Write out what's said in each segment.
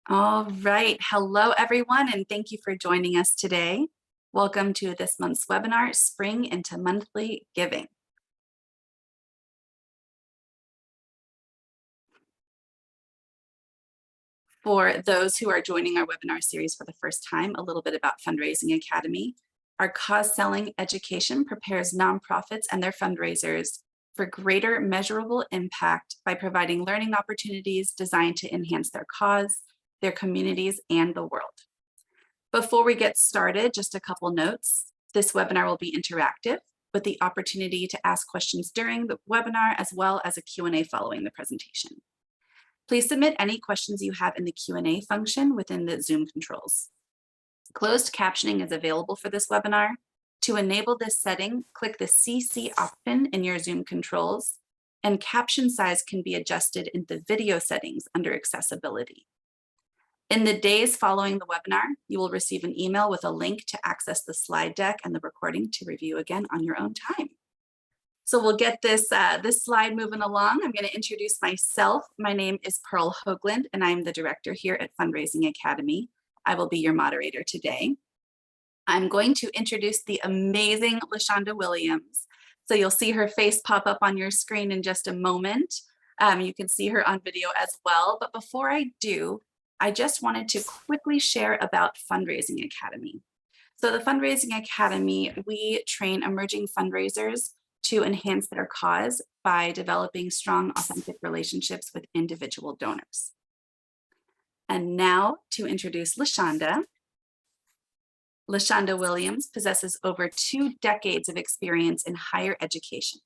All right. Hello, everyone, and thank you for joining us today. Welcome to this month's webinar, Spring into Monthly Giving. For those who are joining our webinar series for the first time, a little bit about Fundraising Academy. Our cause-selling education prepares nonprofits and their fundraisers for greater measurable impact by providing learning opportunities designed to enhance their cause, their communities, and the world. Before we get started, just a couple notes. This webinar will be interactive with the opportunity to ask questions during the webinar as well as a Q&A following the presentation. Please submit any questions you have in the Q&A function within the Zoom controls. Closed captioning is available for this webinar. To enable this setting, click the CC option in your Zoom controls, and caption size can be adjusted in the video settings under accessibility. In the days following the webinar, you will receive an email with a link to access the slide deck and the recording to review again on your own time. So we'll get this slide moving along. I'm going to introduce myself. My name is Pearl Hoagland, and I'm the director here at Fundraising Academy. I will be your moderator today. I'm going to introduce the amazing LaShonda Williams. So you'll see her face pop up on your screen in just a moment. You can see her on video as well. But before I do, I just wanted to quickly share about Fundraising Academy. So the Fundraising Academy, we train emerging fundraisers to enhance their cause by developing strong, authentic relationships with individual donors. And now to introduce LaShonda. LaShonda Williams possesses over 2 decades of experience in higher education.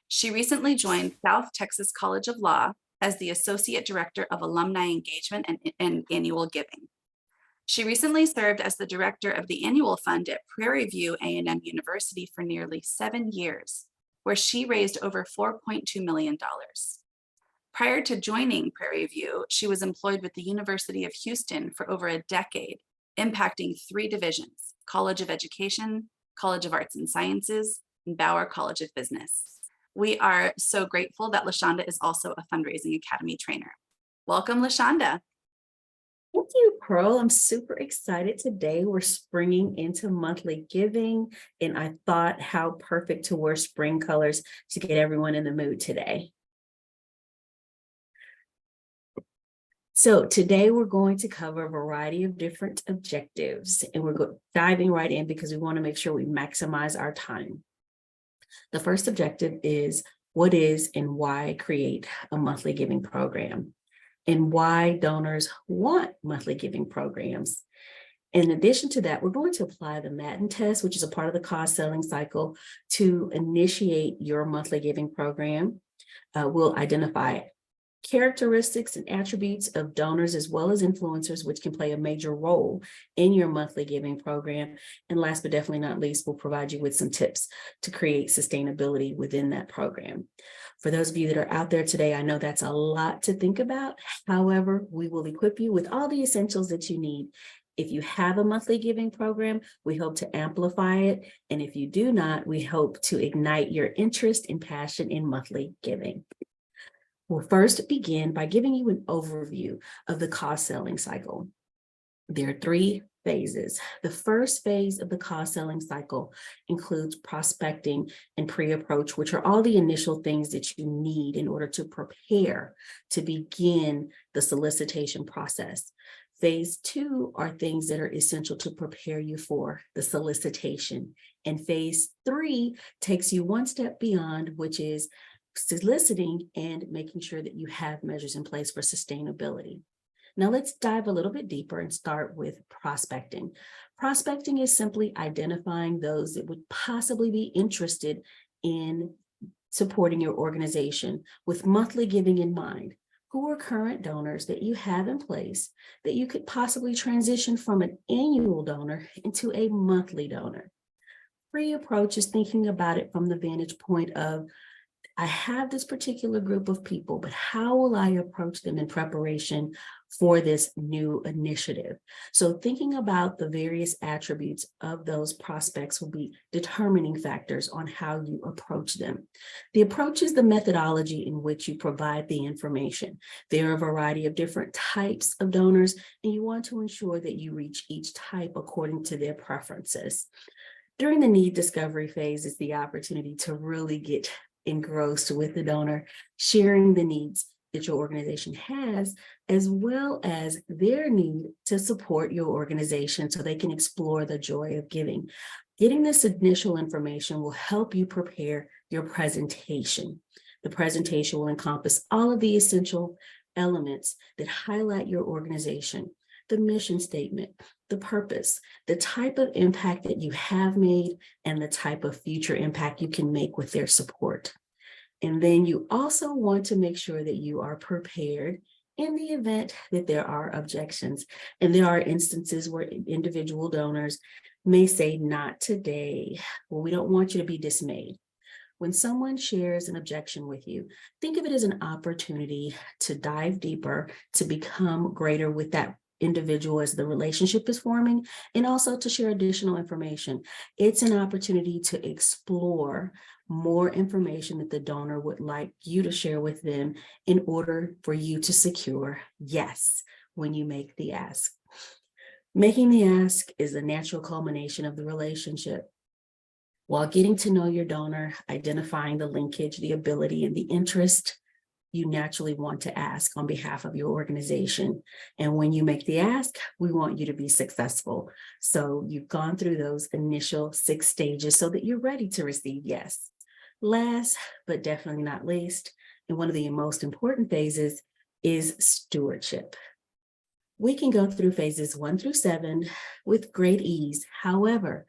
She recently joined South Texas College of Law as the Associate Director of Alumni Engagement and Annual Giving. She recently served as the Director of the Annual Fund at Prairie View A&M University for nearly 7 years, where she raised over $4.2 million. Prior to joining Prairie View, she was employed with the University of Houston for over a decade, impacting 3 divisions: College of Education, College of Arts and Sciences, and Bauer College of Business. We are so grateful that LaShonda is also a Fundraising Academy trainer. Welcome, LaShonda. Thank you, Pearl. I'm super excited today. We're springing into monthly giving, and I thought how perfect to wear spring colors to get everyone in the mood today. So today we're going to cover a variety of different objectives, and we're diving right in because we want to make sure we maximize our time. The first objective is what is and why create a monthly giving program, and why donors want monthly giving programs. In addition to that, we're going to apply the Madden test, which is a part of the cause selling cycle, to initiate your monthly giving program. We'll identify characteristics and attributes of donors as well as influencers, which can play a major role in your monthly giving program. And last but definitely not least, we'll provide you with some tips to create sustainability within that program. For those of you that are out there today, I know that's a lot to think about. However, we will equip you with all the essentials that you need. If you have a monthly giving program, we hope to amplify it. And if you do not, we hope to ignite your interest and passion in monthly giving. We'll first begin by giving you an overview of the cause selling cycle. There are 3 phases. The first phase of the cause selling cycle includes prospecting and pre-approach, which are all the initial things that you need in order to prepare to begin the solicitation process. Phase 2 are things that are essential to prepare you for the solicitation. And phase 3 takes you one step beyond, which is soliciting and making sure that you have measures in place for sustainability. Now let's dive a little bit deeper and start with prospecting. Prospecting is simply identifying those that would possibly be interested in supporting your organization with monthly giving in mind. Who are current donors that you have in place that you could possibly transition from an annual donor into a monthly donor? Pre-approach is thinking about it from the vantage point of I have this particular group of people, but how will I approach them in preparation for this new initiative? So thinking about the various attributes of those prospects will be determining factors on how you approach them. The approach is the methodology in which you provide the information. There are a variety of different types of donors, and you want to ensure that you reach each type according to their preferences. During the need discovery phase is the opportunity to really get engrossed with the donor, sharing the needs that your organization has, as well as their need to support your organization so they can explore the joy of giving. Getting this initial information will help you prepare your presentation. The presentation will encompass all of the essential elements that highlight your organization, the mission statement, the purpose, the type of impact that you have made, and the type of future impact you can make with their support. And then you also want to make sure that you are prepared in the event that there are objections. And there are instances where individual donors may say, not today. Well, we don't want you to be dismayed. When someone shares an objection with you, think of it as an opportunity to dive deeper, to become greater with that individual as the relationship is forming, and also to share additional information. It's an opportunity to explore more information that the donor would like you to share with them in order for you to secure yes when you make the ask. Making the ask is the natural culmination of the relationship. While getting to know your donor, identifying the linkage, the ability, and the interest, you naturally want to ask on behalf of your organization. And when you make the ask, we want you to be successful. So you've gone through those initial 6 stages so that you're ready to receive yes. Last, but definitely not least, and one of the most important phases is stewardship. We can go through phases 1 through 7 with great ease. However,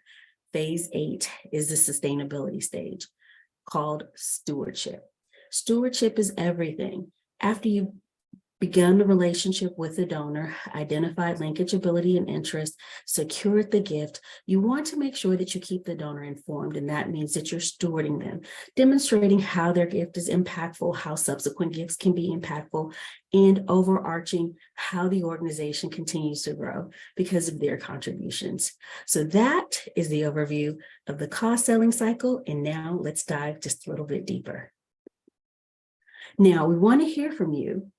phase 8 is the sustainability stage called stewardship. Stewardship is everything. After you've begun the relationship with the donor, identified linkage, ability, and interest, secured the gift, you want to make sure that you keep the donor informed, and that means that you're stewarding them, demonstrating how their gift is impactful, how subsequent gifts can be impactful, and overarching how the organization continues to grow because of their contributions. So that is the overview of the cost selling cycle, and now let's dive just a little bit deeper. Now, we want to hear from you,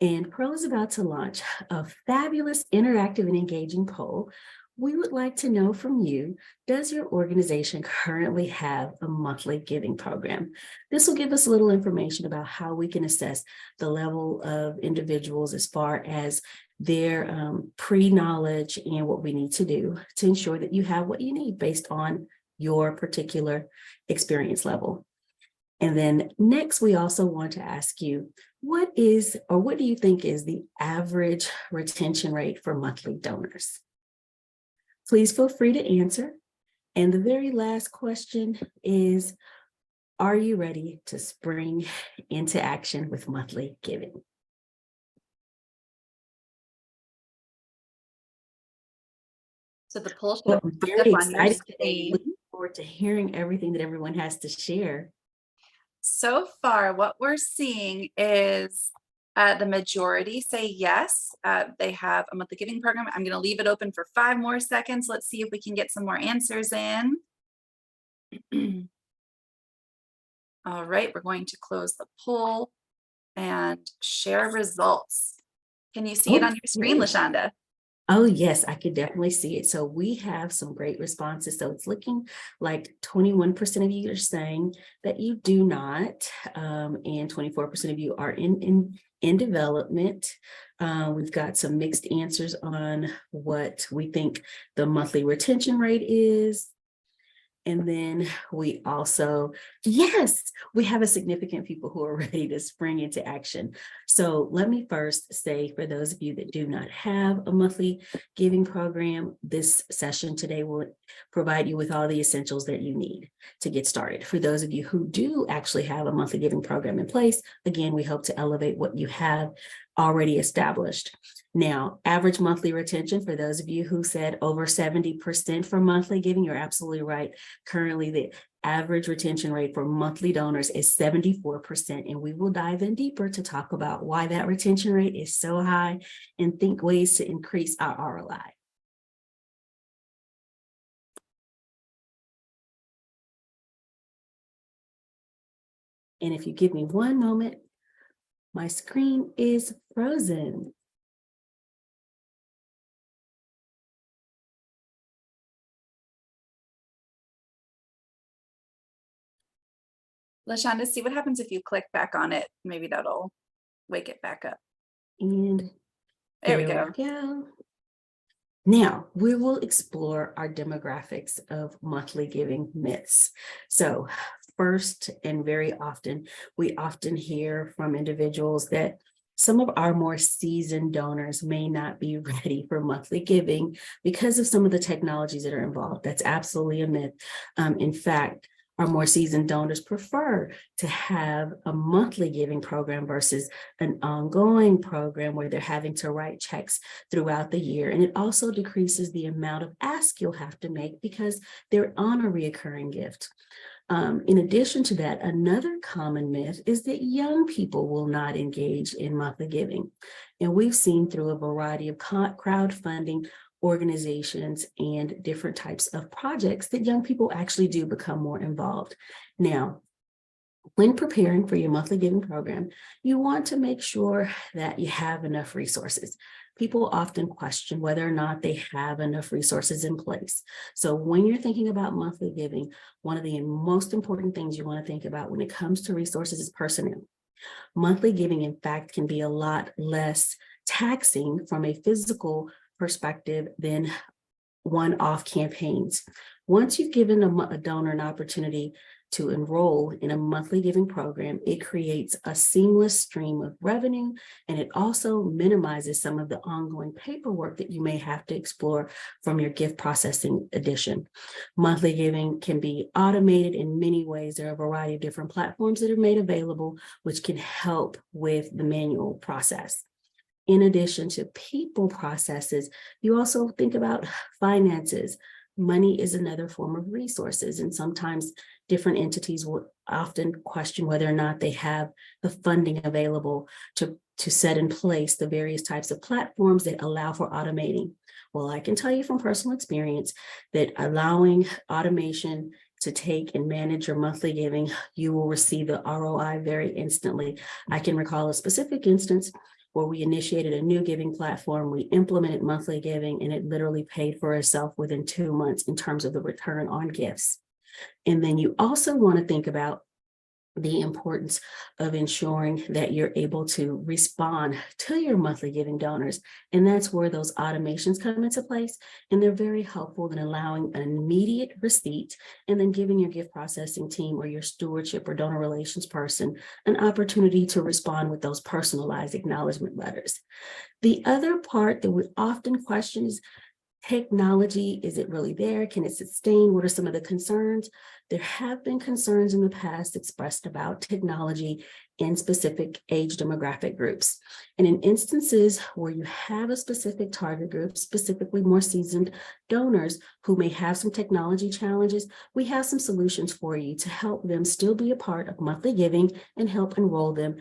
and Pearl is about to launch a fabulous interactive and engaging poll. We would like to know from you, does your organization currently have a monthly giving program? This will give us a little information about how we can assess the level of individuals as far as their pre-knowledge and what we need to do to ensure that you have what you need based on your particular experience level. And then next, we also want to ask you, what do you think is the average retention rate for monthly donors? Please feel free to answer. And the very last question is, are you ready to spring into action with monthly giving? So the poll Well, should I'm pop very up on your excited today. screen. Looking forward to hearing everything that everyone has to share. So far, what we're seeing is the majority say yes, they have a monthly giving program. I'm going to leave it open for 5 more seconds. Let's see if we can get some more answers in. All right, we're going to close the poll and share results. Can you see it on your screen, LaShonda? Oh, yes, I could definitely see it. So we have some great responses. So it's looking like 21% of you are saying that you do not, and 24% of you are in development. We've got some mixed answers on what we think the monthly retention rate is. And then we also, yes, we have a significant people who are ready to spring into action. So let me first say, for those of you that do not have a monthly giving program, this session today will provide you with all the essentials that you need to get started. For those of you who do actually have a monthly giving program in place, again, we hope to elevate what you have already established. Now, average monthly retention, for those of you who said over 70% for monthly giving, you're absolutely right. Currently, the average retention rate for monthly donors is 74%. And we will dive in deeper to talk about why that retention rate is so high and think ways to increase our ROI. And if you give me one moment, my screen is frozen. LaShonda, see what happens if you click back on it. Maybe that'll wake it back up. And There we go. Now, we will explore our demographics of monthly giving myths. So first, and very often, we often hear from individuals that some of our more seasoned donors may not be ready for monthly giving because of some of the technologies that are involved. That's absolutely a myth. In fact, our more seasoned donors prefer to have a monthly giving program versus an ongoing program where they're having to write checks throughout the year. And it also decreases the amount of ask you'll have to make because they're on a reoccurring gift. In addition to that, another common myth is that young people will not engage in monthly giving. And we've seen through a variety of crowdfunding organizations and different types of projects that young people actually do become more involved. Now, when preparing for your monthly giving program, you want to make sure that you have enough resources. People often question whether or not they have enough resources in place. So when you're thinking about monthly giving, one of the most important things you want to think about when it comes to resources is personnel. Monthly giving, in fact, can be a lot less taxing from a physical perspective than one-off campaigns. Once you've given a donor an opportunity to enroll in a monthly giving program, it creates a seamless stream of revenue, and it also minimizes some of the ongoing paperwork that you may have to explore from your gift processing edition. Monthly giving can be automated in many ways. There are a variety of different platforms that are made available, which can help with the manual process. In addition to people processes, you also think about finances. Money is another form of resources, and sometimes different entities will often question whether or not they have the funding available to set in place the various types of platforms that allow for automating. Well, I can tell you from personal experience that allowing automation to take and manage your monthly giving, you will receive the ROI very instantly. I can recall a specific instance where we initiated a new giving platform, we implemented monthly giving, and it literally paid for itself within 2 months in terms of the return on gifts. And then you also want to think about the importance of ensuring that you're able to respond to your monthly giving donors. And that's where those automations come into place. And they're very helpful in allowing an immediate receipt and then giving your gift processing team or your stewardship or donor relations person an opportunity to respond with those personalized acknowledgement letters. The other part that we often question is technology. Is it really there? Can it sustain? What are some of the concerns? There have been concerns in the past expressed about technology in specific age demographic groups. And in instances where you have a specific target group, specifically more seasoned donors who may have some technology challenges, we have some solutions for you to help them still be a part of monthly giving and help enroll them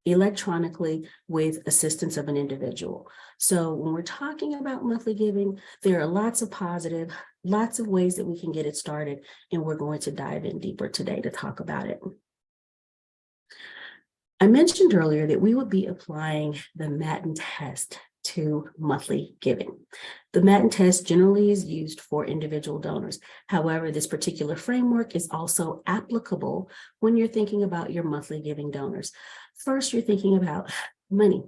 electronically with assistance of an individual. So when we're talking about monthly giving, there are lots of positive, lots of ways that we can get it started, and we're going to dive in deeper today to talk about it. I mentioned earlier that we would be applying the Matin test to monthly giving. The Matin test generally is used for individual donors. However, this particular framework is also applicable when you're thinking about your monthly giving donors. First, you're thinking about money.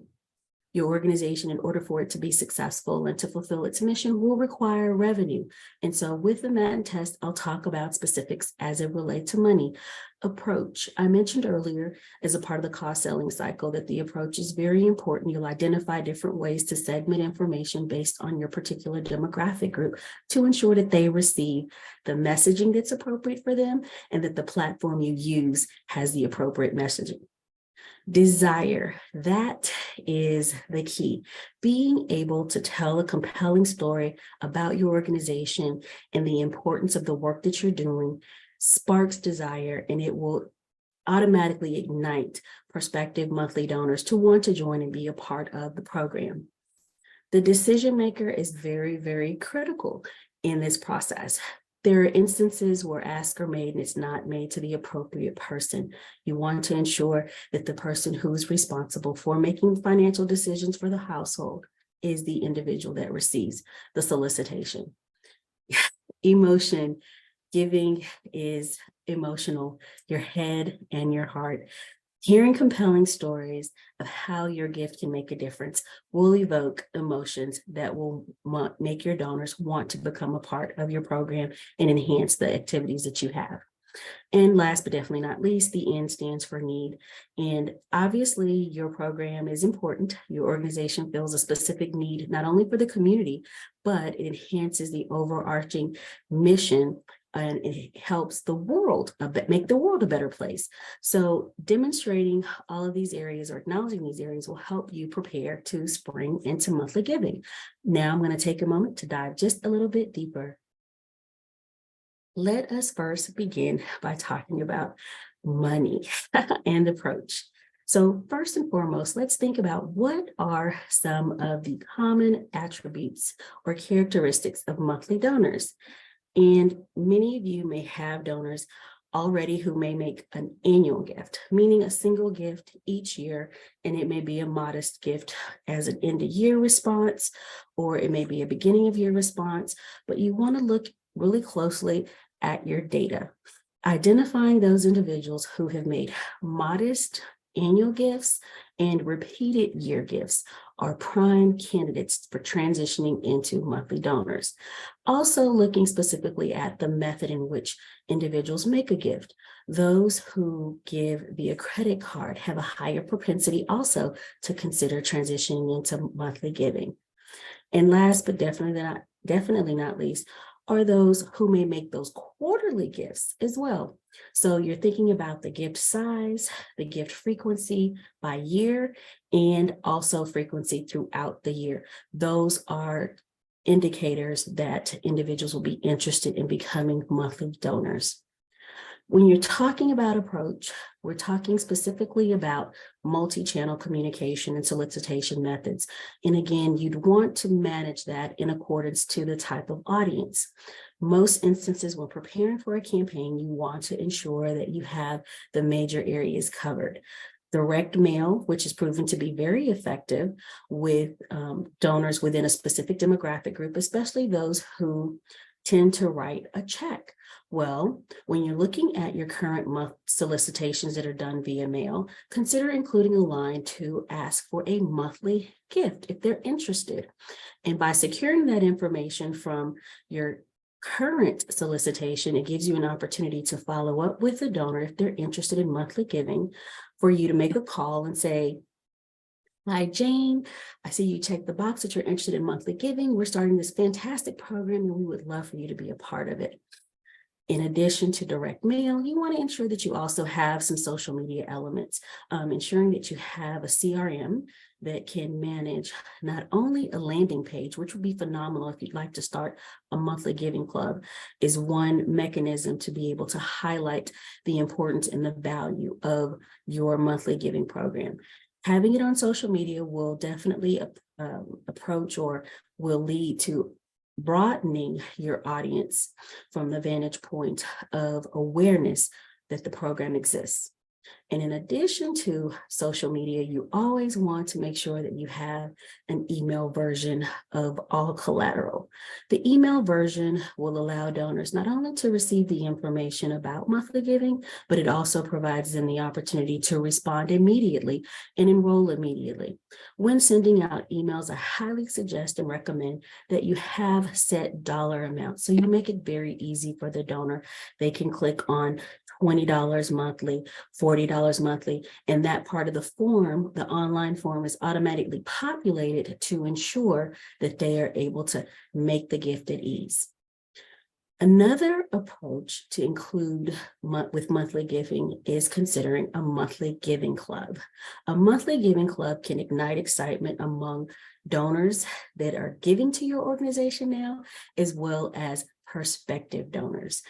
Your organization, in order for it to be successful and to fulfill its mission, will require revenue. And so with the Matin test, I'll talk about specifics as it relates to money. Approach. I mentioned earlier as a part of the cost selling cycle that the approach is very important. You'll identify different ways to segment information based on your particular demographic group to ensure that they receive the messaging that's appropriate for them and that the platform you use has the appropriate messaging. Desire, that is the key. Being able to tell a compelling story about your organization and the importance of the work that you're doing sparks desire, and it will automatically ignite prospective monthly donors to want to join and be a part of the program. The decision maker is very, very critical in this process. There are instances where asks are made and it's not made to the appropriate person. You want to ensure that the person who's responsible for making financial decisions for the household is the individual that receives the solicitation. Emotion, giving is emotional, your head and your heart. Hearing compelling stories of how your gift can make a difference will evoke emotions that will make your donors want to become a part of your program and enhance the activities that you have. And last but definitely not least, the N stands for need. And obviously your program is important. Your organization fills a specific need, not only for the community, but it enhances the overarching mission, and it helps the world, make the world a better place. So demonstrating all of these areas or acknowledging these areas will help you prepare to spring into monthly giving. Now I'm going to take a moment to dive just a little bit deeper. Let us first begin by talking about money and approach. So first and foremost, let's think about what are some of the common attributes or characteristics of monthly donors. And many of you may have donors already who may make an annual gift, meaning a single gift each year, and it may be a modest gift as an end of year response, or it may be a beginning of year response, but you want to look really closely at your data, identifying those individuals who have made modest annual gifts and repeated year gifts are prime candidates for transitioning into monthly donors. Also looking specifically at the method in which individuals make a gift. Those who give via credit card have a higher propensity also to consider transitioning into monthly giving. And last but definitely not least, are those who may make those quarterly gifts as well. So you're thinking about the gift size, the gift frequency by year, and also frequency throughout the year. Those are indicators that individuals will be interested in becoming monthly donors. When you're talking about approach, we're talking specifically about multi-channel communication and solicitation methods. And again, you'd want to manage that in accordance to the type of audience. Most instances when preparing for a campaign, you want to ensure that you have the major areas covered. Direct mail, which is proven to be very effective with donors within a specific demographic group, especially those who tend to write a check. Well, when you're looking at your current month solicitations that are done via mail, consider including a line to ask for a monthly gift if they're interested. And by securing that information from your current solicitation, it gives you an opportunity to follow up with the donor if they're interested in monthly giving, for you to make a call and say, "Hi, Jane, I see you checked the box that you're interested in monthly giving. We're starting this fantastic program and we would love for you to be a part of it." In addition to direct mail, you want to ensure that you also have some social media elements, ensuring that you have a CRM that can manage not only a landing page, which would be phenomenal if you'd like to start a monthly giving club, is one mechanism to be able to highlight the importance and the value of your monthly giving program. Having it on social media will definitely approach or will lead to broadening your audience from the vantage point of awareness that the program exists. And in addition to social media, you always want to make sure that you have an email version of all collateral. The email version will allow donors not only to receive the information about monthly giving, but it also provides them the opportunity to respond immediately and enroll immediately. When sending out emails, I highly suggest and recommend that you have set dollar amounts, so you make it very easy for the donor. They can click on $20 monthly, $40 monthly, and that part of the form, the online form, is automatically populated to ensure that they are able to make the gift at ease. Another approach to include with monthly giving is considering a monthly giving club. A monthly giving club can ignite excitement among donors that are giving to your organization now, as well as prospective donors.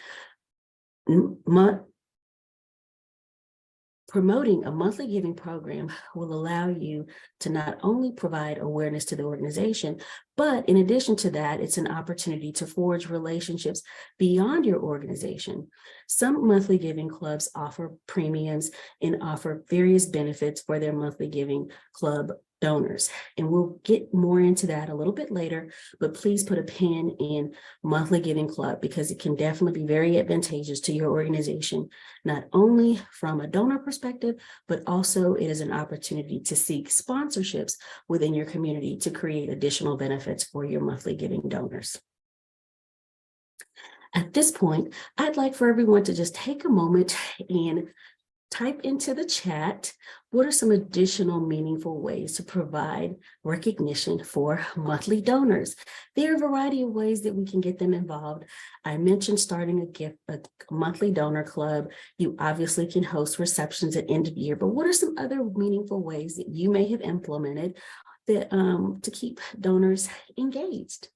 Promoting a monthly giving program will allow you to not only provide awareness to the organization, but in addition to that, it's an opportunity to forge relationships beyond your organization. Some monthly giving clubs offer premiums and offer various benefits for their monthly giving club donors. And we'll get more into that a little bit later, but please put a pin in monthly giving club because it can definitely be very advantageous to your organization, not only from a donor perspective, but also it is an opportunity to seek sponsorships within your community to create additional benefits for your monthly giving donors. At this point, I'd like for everyone to just take a moment and type into the chat, what are some additional meaningful ways to provide recognition for monthly donors? There are a variety of ways that we can get them involved. I mentioned starting a monthly donor club. You obviously can host receptions at end of year, but what are some other meaningful ways that you may have implemented that to keep donors engaged?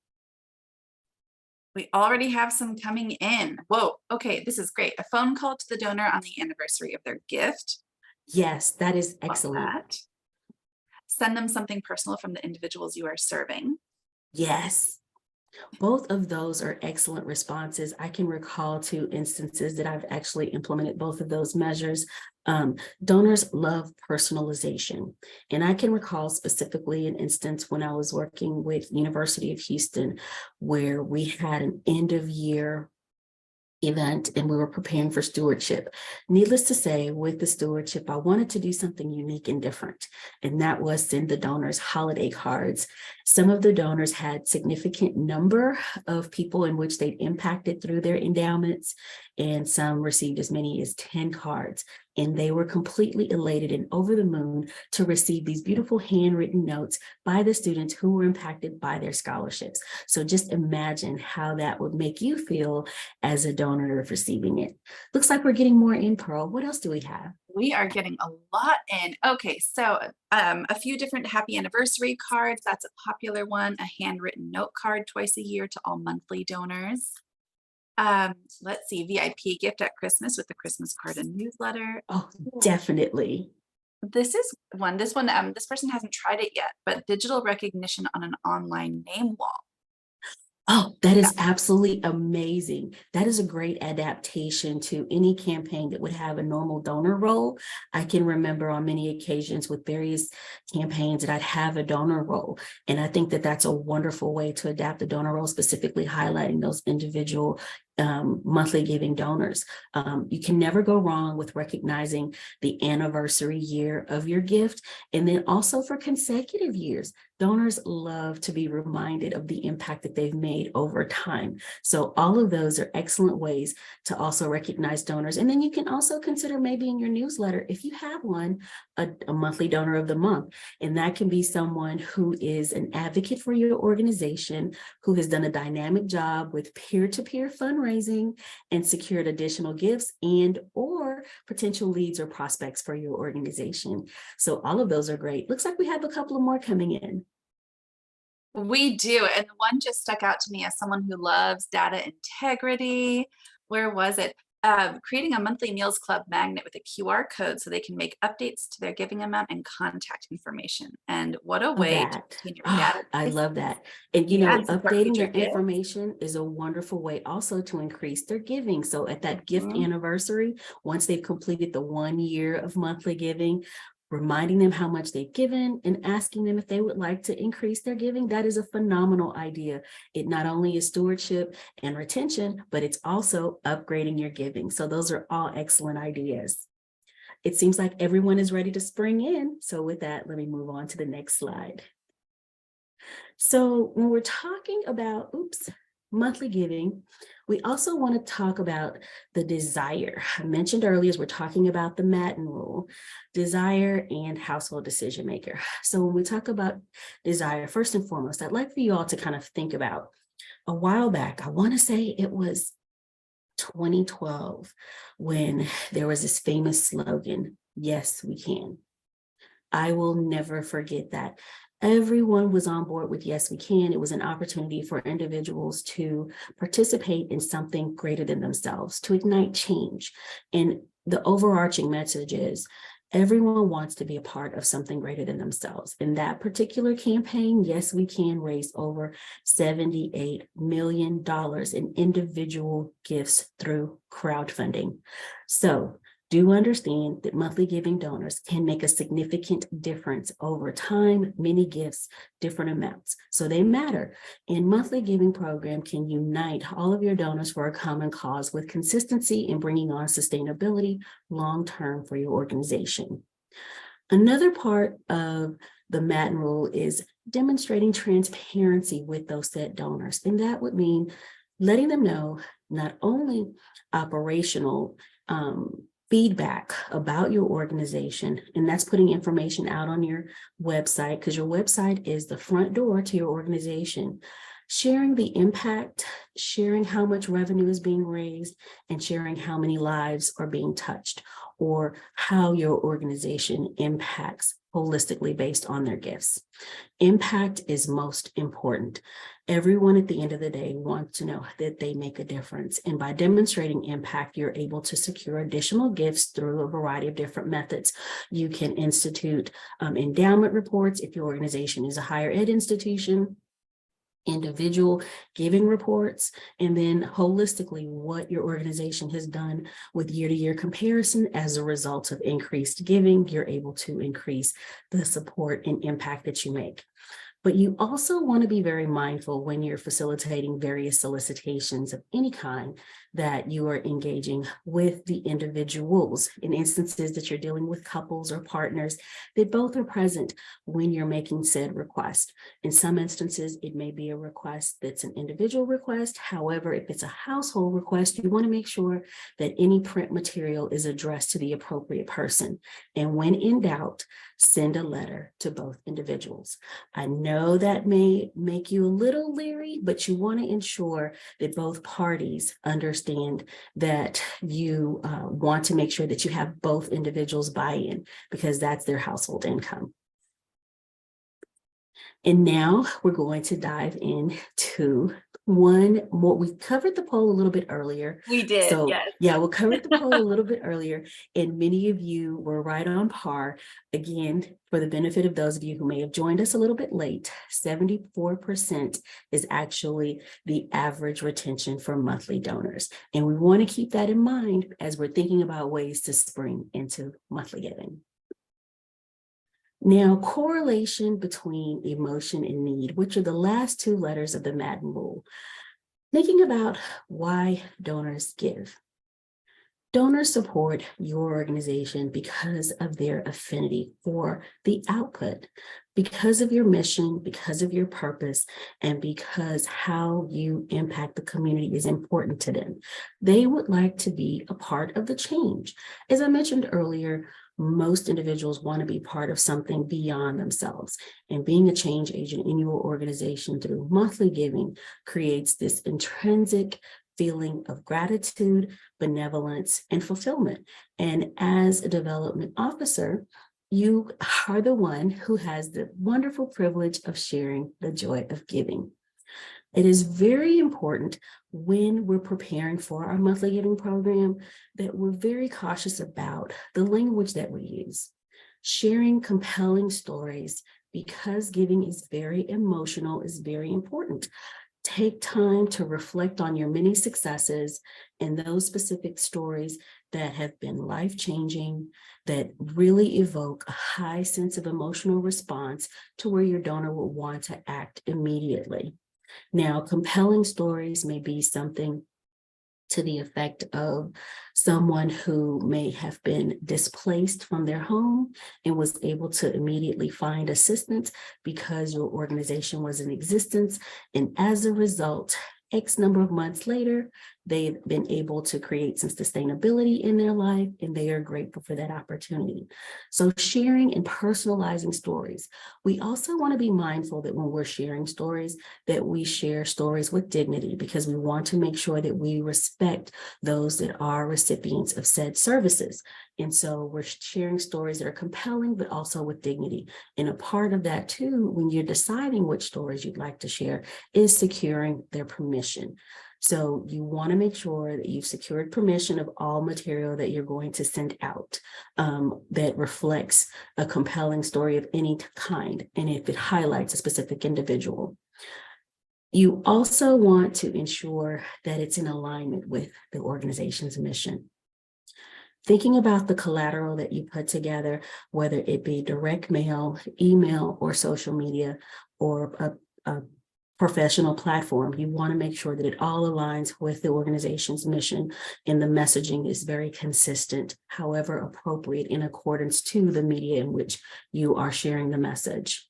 We already have some coming in. Whoa, okay, this is great. A phone call to the donor on the anniversary of their gift. Yes, that is Love excellent. that. Send them something personal from the individuals you are serving. Yes. Both of those are excellent responses. I can recall 2 instances that I've actually implemented both of those measures. Donors love personalization. And I can recall specifically an instance when I was working with University of Houston, where we had an end of year event and we were preparing for stewardship. Needless to say, with the stewardship, I wanted to do something unique and different, and that was send the donors holiday cards. Some of the donors had significant number of people in which they'd impacted through their endowments, and some received as many as 10 cards. And they were completely elated and over the moon to receive these beautiful handwritten notes by the students who were impacted by their scholarships. So just imagine how that would make you feel as a donor of receiving it. Looks like we're getting more in, Pearl. What else do we have? We are getting a lot in. Okay, so a few different happy anniversary cards. That's a popular one. A handwritten note card twice a year to all monthly donors. Let's see, VIP gift at Christmas with the Christmas card and newsletter. Oh, definitely. This one, this person hasn't tried it yet, but digital recognition on an online name wall. Oh, that is absolutely amazing. That is a great adaptation to any campaign that would have a normal donor role. I can remember on many occasions with various campaigns that I'd have a donor role. And I think that that's a wonderful way to adapt the donor role, specifically highlighting those individual monthly giving donors. You can never go wrong with recognizing the anniversary year of your gift. And then also for consecutive years, donors love to be reminded of the impact that they've made over time. So all of those are excellent ways to also recognize donors. And then you can also consider maybe in your newsletter, if you have one, a monthly donor of the month. And that can be someone who is an advocate for your organization, who has done a dynamic job with peer-to-peer fundraising and secured additional gifts and or potential leads or prospects for your organization. So all of those are great. Looks like we have a couple of more coming in. We do. And one just stuck out to me as someone who loves data integrity. Where was it? Creating a monthly meals club magnet with a QR code so they can make updates to their giving amount and contact information. And what a way to maintain your data. I love that. And you Yeah, know, and support updating future their gifts. information is a wonderful way also to increase their giving. So at that gift anniversary, once they've completed the 1 year of monthly giving, reminding them how much they've given and asking them if they would like to increase their giving, that is a phenomenal idea. It not only is stewardship and retention, but it's also upgrading your giving. So those are all excellent ideas. It seems like everyone is ready to spring in. So with that, let me move on to the next slide. So when we're talking about, monthly giving, we also want to talk about the desire. I mentioned earlier, as we're talking about the Madden rule, desire and household decision maker. So when we talk about desire, first and foremost, I'd like for you all to kind of think about a while back, I want to say it was 2012, when there was this famous slogan, "Yes, we can." I will never forget that. Everyone was on board with Yes, We Can. It was an opportunity for individuals to participate in something greater than themselves, to ignite change. And the overarching message is everyone wants to be a part of something greater than themselves. In that particular campaign, Yes, We Can raised over $78 million in individual gifts through crowdfunding. So do understand that monthly giving donors can make a significant difference over time, many gifts, different amounts. So they matter. And monthly giving program can unite all of your donors for a common cause with consistency in bringing on sustainability long-term for your organization. Another part of the Madden rule is demonstrating transparency with those said donors. And that would mean letting them know not only operational feedback about your organization, and that's putting information out on your website, because your website is the front door to your organization. Sharing the impact, sharing how much revenue is being raised, and sharing how many lives are being touched, or how your organization impacts holistically based on their gifts. Impact is most important. Everyone at the end of the day wants to know that they make a difference. And by demonstrating impact, you're able to secure additional gifts through a variety of different methods. You can institute endowment reports if your organization is a higher ed institution, individual giving reports, and then holistically what your organization has done with year-to-year comparison. As a result of increased giving, you're able to increase the support and impact that you make. But you also want to be very mindful when you're facilitating various solicitations of any kind that you are engaging with the individuals. In instances that you're dealing with couples or partners, that both are present when you're making said request. In some instances, it may be a request that's an individual request. However, if it's a household request, you want to make sure that any print material is addressed to the appropriate person. And when in doubt, send a letter to both individuals. I know that may make you a little leery, but you want to ensure that both parties understand that you want to make sure that you have both individuals buy-in, because that's their household income. And now we're going to dive into one more. We covered the poll a little bit earlier. We did, so yes. Yeah, we'll cover the poll a little bit earlier, and many of you were right on par. Again, for the benefit of those of you who may have joined us a little bit late, 74% is actually the average retention for monthly donors. And we want to keep that in mind as we're thinking about ways to spring into monthly giving. Now, correlation between emotion and need, which are the last two letters of the Madden rule. Thinking about why donors give. Donors support your organization because of their affinity for the output, because of your mission, because of your purpose, and because how you impact the community is important to them. They would like to be a part of the change. As I mentioned earlier, most individuals want to be part of something beyond themselves, and being a change agent in your organization through monthly giving creates this intrinsic feeling of gratitude, benevolence, and fulfillment. And as a development officer, you are the one who has the wonderful privilege of sharing the joy of giving. It is very important when we're preparing for our monthly giving program that we're very cautious about the language that we use. Sharing compelling stories, because giving is very emotional, is very important. Take time to reflect on your many successes and those specific stories that have been life-changing, that really evoke a high sense of emotional response to where your donor will want to act immediately. Now, compelling stories may be something to the effect of someone who may have been displaced from their home and was able to immediately find assistance because your organization was in existence. And as a result, X number of months later, they've been able to create some sustainability in their life, and they are grateful for that opportunity. So sharing and personalizing stories. We also want to be mindful that when we're sharing stories, that we share stories with dignity, because we want to make sure that we respect those that are recipients of said services. And so we're sharing stories that are compelling, but also with dignity. And a part of that too, when you're deciding which stories you'd like to share, is securing their permission. So you want to make sure that you've secured permission of all material that you're going to send out that reflects a compelling story of any kind, and if it highlights a specific individual. You also want to ensure that it's in alignment with the organization's mission. Thinking about the collateral that you put together, whether it be direct mail, email, or social media, or a professional platform, you want to make sure that it all aligns with the organization's mission and the messaging is very consistent, however appropriate, in accordance to the media in which you are sharing the message.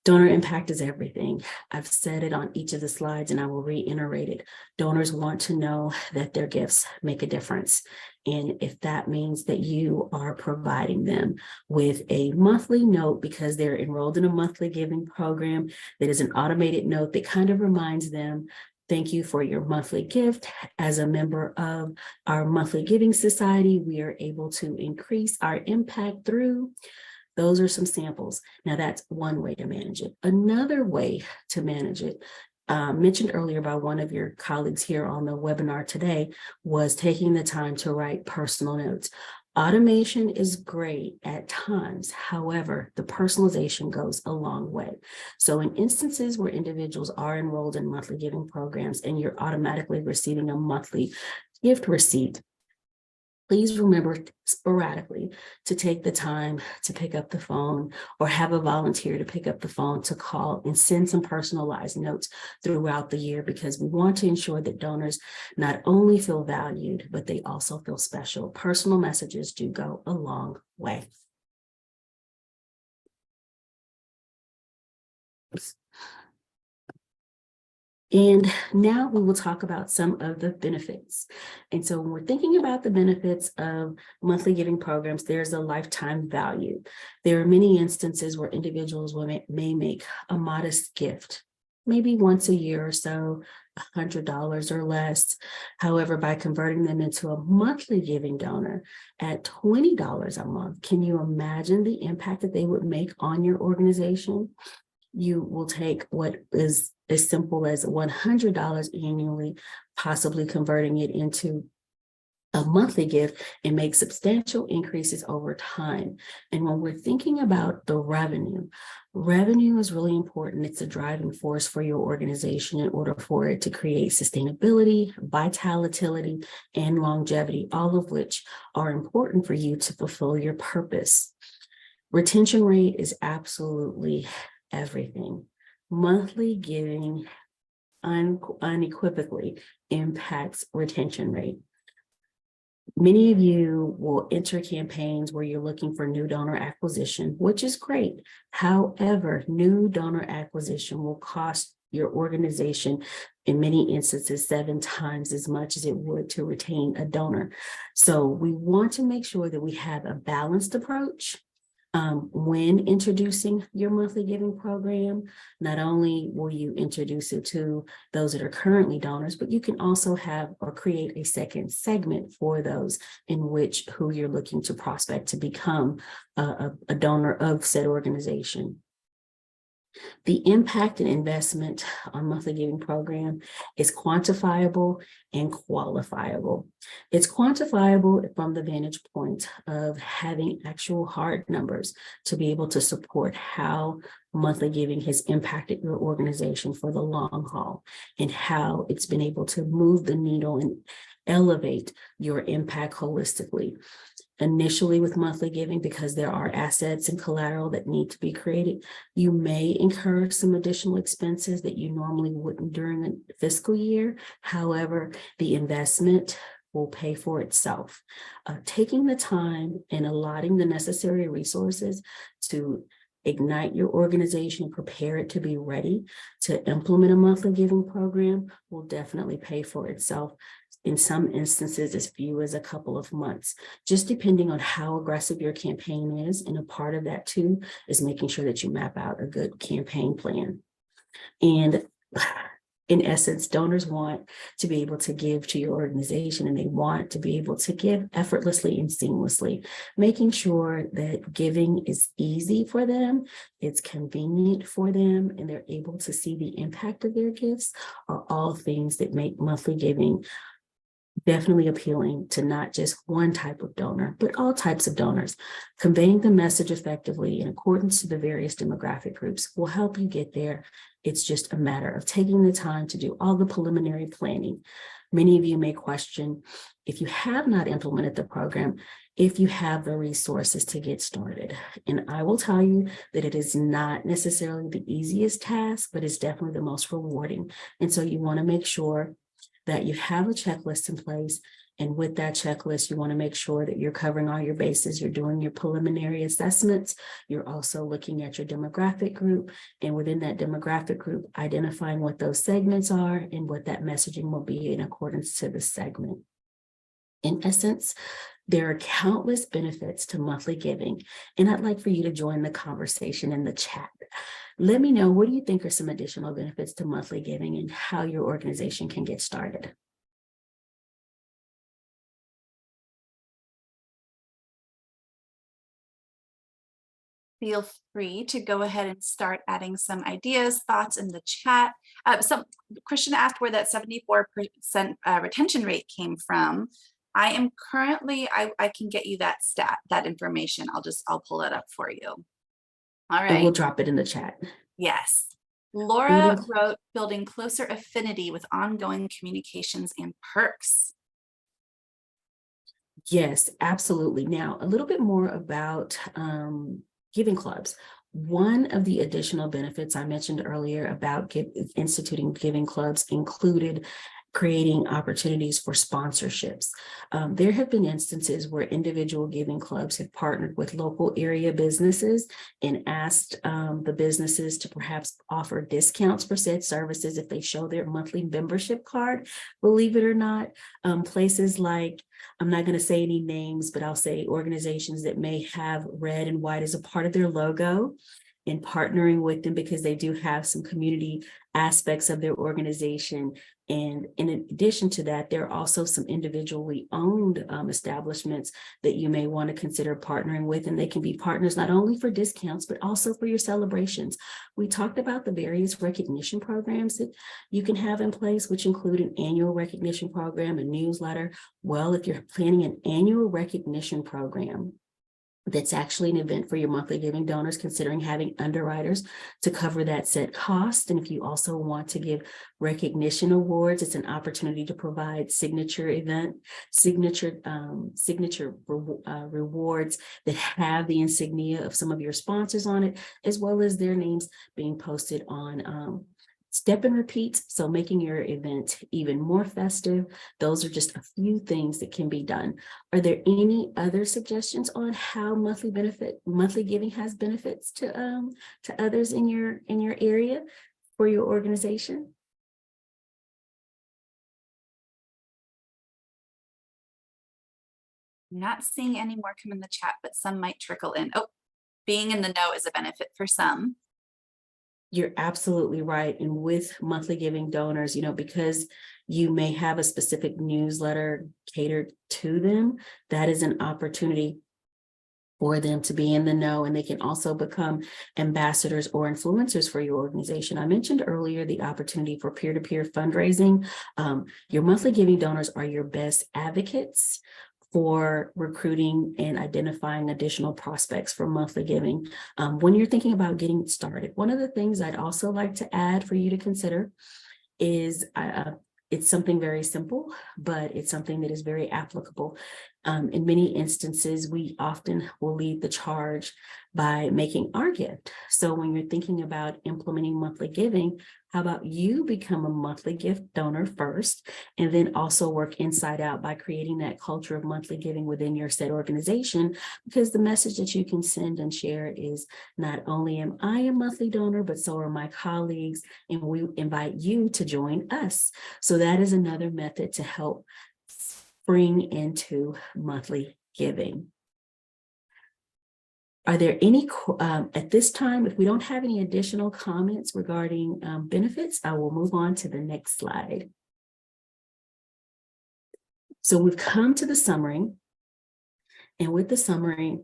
Donor impact is everything. I've said it on each of the slides and I will reiterate it. Donors want to know that their gifts make a difference. And if that means that you are providing them with a monthly note because they're enrolled in a monthly giving program, that is an automated note that kind of reminds them, thank you for your monthly gift. As a member of our monthly giving society, we are able to increase our impact through. Those are some samples. Now that's one way to manage it. Another way to manage it, mentioned earlier by one of your colleagues here on the webinar today, was taking the time to write personal notes. Automation is great at times. However, the personalization goes a long way. So in instances where individuals are enrolled in monthly giving programs and you're automatically receiving a monthly gift receipt, please remember sporadically to take the time to pick up the phone or have a volunteer to pick up the phone to call and send some personalized notes throughout the year, because we want to ensure that donors not only feel valued, but they also feel special. Personal messages do go a long way. And now we will talk about some of the benefits. And so when we're thinking about the benefits of monthly giving programs, there's a lifetime value. There are many instances where individuals may make a modest gift, maybe once a year or so, $100 or less. However, by converting them into a monthly giving donor at $20 a month, can you imagine the impact that they would make on your organization? You will take what is as simple as $100 annually, possibly converting it into a monthly gift, and make substantial increases over time. And when we're thinking about the revenue is really important. It's a driving force for your organization in order for it to create sustainability, vitality, and longevity, all of which are important for you to fulfill your purpose. Retention rate is absolutely everything. Monthly giving unequivocally impacts retention rate. Many of you will enter campaigns where you're looking for new donor acquisition, which is great. However, new donor acquisition will cost your organization in many instances 7 times as much as it would to retain a donor. So we want to make sure that we have a balanced approach. When introducing your monthly giving program, not only will you introduce it to those that are currently donors, but you can also have or create a second segment for those in which who you're looking to prospect to become a donor of said organization. The impact and investment on monthly giving program is quantifiable and qualifiable. It's quantifiable from the vantage point of having actual hard numbers to be able to support how monthly giving has impacted your organization for the long haul and how it's been able to move the needle and elevate your impact holistically. Initially with monthly giving, because there are assets and collateral that need to be created, you may incur some additional expenses that you normally wouldn't during a fiscal year. However, the investment will pay for itself. Taking the time and allotting the necessary resources to ignite your organization and prepare it to be ready to implement a monthly giving program will definitely pay for itself. In some instances, as few as a couple of months, just depending on how aggressive your campaign is. And a part of that too is making sure that you map out a good campaign plan. And in essence, donors want to be able to give to your organization, and they want to be able to give effortlessly and seamlessly, making sure that giving is easy for them, it's convenient for them, and they're able to see the impact of their gifts are all things that make monthly giving definitely appealing to not just one type of donor, but all types of donors. Conveying the message effectively in accordance to the various demographic groups will help you get there. It's just a matter of taking the time to do all the preliminary planning. Many of you may question, if you have not implemented the program, if you have the resources to get started. And I will tell you that it is not necessarily the easiest task, but it's definitely the most rewarding. And so you want to make sure that you have a checklist in place. And with that checklist, you want to make sure that you're covering all your bases. You're doing your preliminary assessments. You're also looking at your demographic group. And within that demographic group, identifying what those segments are and what that messaging will be in accordance to the segment. In essence, there are countless benefits to monthly giving. And I'd like for you to join the conversation in the chat. Let me know, what do you think are some additional benefits to monthly giving and how your organization can get started? Feel free to go ahead and start adding some ideas, thoughts in the chat. Christian asked where that 74% retention rate came from. I am currently, I can get you that that information. I'll pull it up for you. All right. And we'll drop it in the chat. Yes. Laura wrote, building closer affinity with ongoing communications and perks. Yes, absolutely. Now, a little bit more about giving clubs. One of the additional benefits I mentioned earlier about instituting giving clubs included creating opportunities for sponsorships. There have been instances where individual giving clubs have partnered with local area businesses and asked the businesses to perhaps offer discounts for said services if they show their monthly membership card. Believe it or not, places like, I'm not going to say any names, but I'll say organizations that may have red and white as a part of their logo, and partnering with them because they do have some community aspects of their organization. And in addition to that, there are also some individually owned establishments that you may want to consider partnering with, and they can be partners not only for discounts, but also for your celebrations. We talked about the various recognition programs that you can have in place, which include an annual recognition program, a newsletter. Well, if you're planning an annual recognition program, that's actually an event for your monthly giving donors, considering having underwriters to cover that set cost. And if you also want to give recognition awards, it's an opportunity to provide rewards that have the insignia of some of your sponsors on it, as well as their names being posted on step and repeat. So making your event even more festive. Those are just a few things that can be done. Are there any other suggestions on how monthly giving has benefits to others in your area for your organization? I'm not seeing any more come in the chat, but some might trickle in. Oh, being in the know is a benefit for some. You're absolutely right. And with monthly giving donors, because you may have a specific newsletter catered to them, that is an opportunity for them to be in the know, and they can also become ambassadors or influencers for your organization. I mentioned earlier the opportunity for peer-to-peer fundraising. Your monthly giving donors are your best advocates for recruiting and identifying additional prospects for monthly giving. When you're thinking about getting started, one of the things I'd also like to add for you to consider is it's something very simple, but it's something that is very applicable. In many instances, we often will lead the charge by making our gift. So when you're thinking about implementing monthly giving, how about you become a monthly gift donor first, and then also work inside out by creating that culture of monthly giving within your said organization, because the message that you can send and share is not only am I a monthly donor, but so are my colleagues, and we invite you to join us. So that is another method to help bring into monthly giving. Are there any, at this time, if we don't have any additional comments regarding benefits, I will move on to the next slide. So we've come to the summary, and with the summary,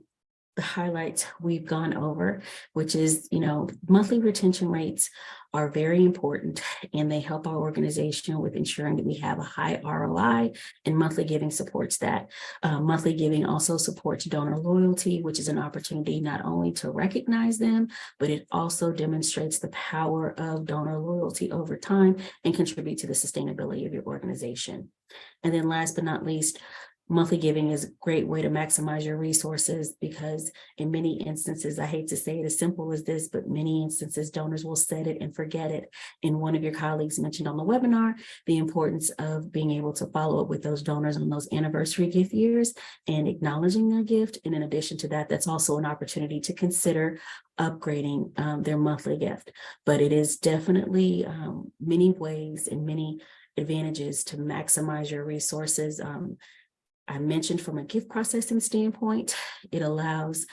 the highlights we've gone over, which is, monthly retention rates are very important, and they help our organization with ensuring that we have a high ROI, and monthly giving supports that. Monthly giving also supports donor loyalty, which is an opportunity not only to recognize them, but it also demonstrates the power of donor loyalty over time and contribute to the sustainability of your organization. And then last but not least, monthly giving is a great way to maximize your resources, because in many instances, I hate to say it as simple as this, but many instances donors will set it and forget it. And one of your colleagues mentioned on the webinar the importance of being able to follow up with those donors on those anniversary gift years and acknowledging their gift. And in addition to that, that's also an opportunity to consider upgrading their monthly gift. But it is definitely many ways and many advantages to maximize your resources. I mentioned from a gift processing standpoint, it allows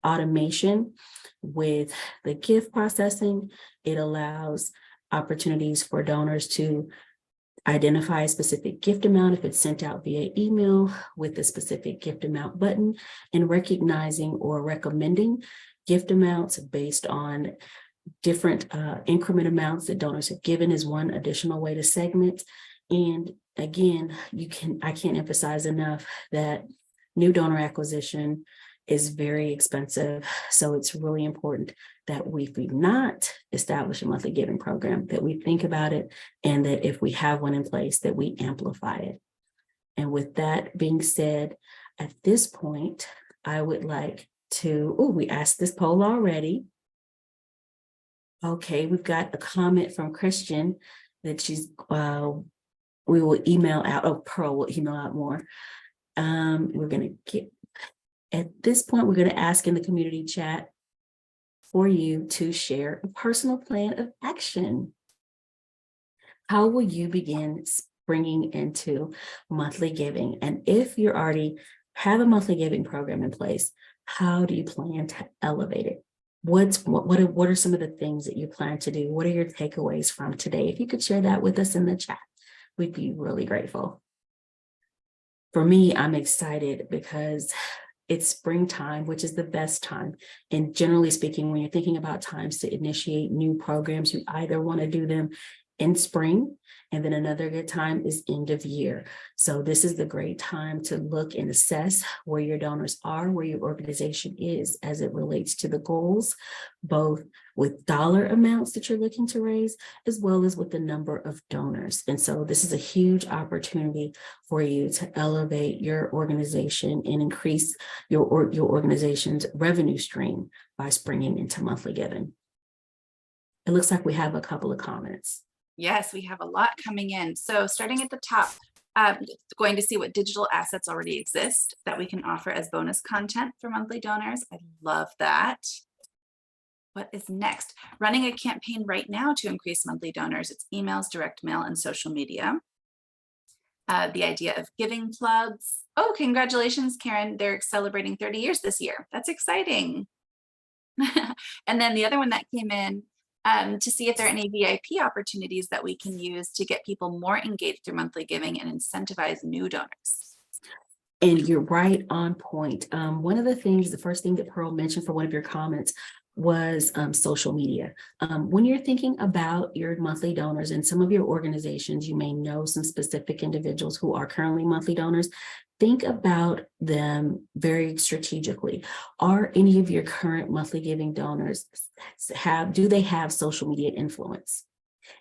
automation with the gift processing. It allows opportunities for donors to identify a specific gift amount if it's sent out via email with the specific gift amount button, and recognizing or recommending gift amounts based on different increment amounts that donors have given is one additional way to segment. And again, I can't emphasize enough that new donor acquisition is very expensive. So it's really important that if we not establish a monthly giving program, that we think about it, and that if we have one in place, that we amplify it. And with that being said, at this point, I would like to, we asked this poll already. Okay, we've got a comment from Christian that we will email out, Pearl will email out more. We're going to get, at this point, we're going to ask in the community chat for you to share a personal plan of action. How will you begin bringing into monthly giving? And if you already have a monthly giving program in place, how do you plan to elevate it? What are some of the things that you plan to do? What are your takeaways from today? If you could share that with us in the chat, we'd be really grateful. For me, I'm excited because it's springtime, which is the best time. And generally speaking, when you're thinking about times to initiate new programs, you either want to do them in spring, and then another good time is end of year. So this is the great time to look and assess where your donors are, where your organization is as it relates to the goals, both with dollar amounts that you're looking to raise, as well as with the number of donors. And so this is a huge opportunity for you to elevate your organization and increase your organization's revenue stream by springing into monthly giving. It looks like we have a couple of comments. Yes, we have a lot coming in. So starting at the top, going to see what digital assets already exist that we can offer as bonus content for monthly donors. I love that. What is next? Running a campaign right now to increase monthly donors. It's emails, direct mail, and social media. The idea of giving clubs. Oh, congratulations, Karen. They're celebrating 30 years this year. That's exciting. And then the other one that came in, to see if there are any VIP opportunities that we can use to get people more engaged through monthly giving and incentivize new donors. And you're right on point. One of the things, the first thing that Pearl mentioned for one of your comments was social media. When you're thinking about your monthly donors and some of your organizations, you may know some specific individuals who are currently monthly donors. Think about them very strategically. Are any of your current monthly giving donors do they have social media influence?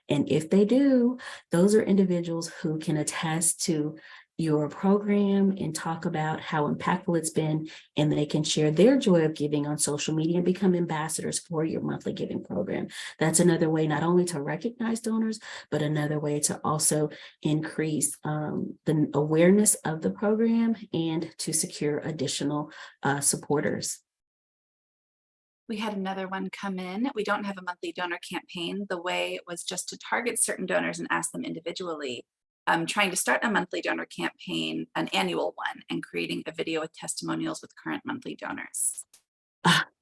And if they do, those are individuals who can attest to your program and talk about how impactful it's been, and they can share their joy of giving on social media and become ambassadors for your monthly giving program. That's another way not only to recognize donors, but another way to also increase the awareness of the program and to secure additional supporters. We had another one come in. We don't have a monthly donor campaign. The way was just to target certain donors and ask them individually. Trying to start a monthly donor campaign, an annual one, and creating a video with testimonials with current monthly donors.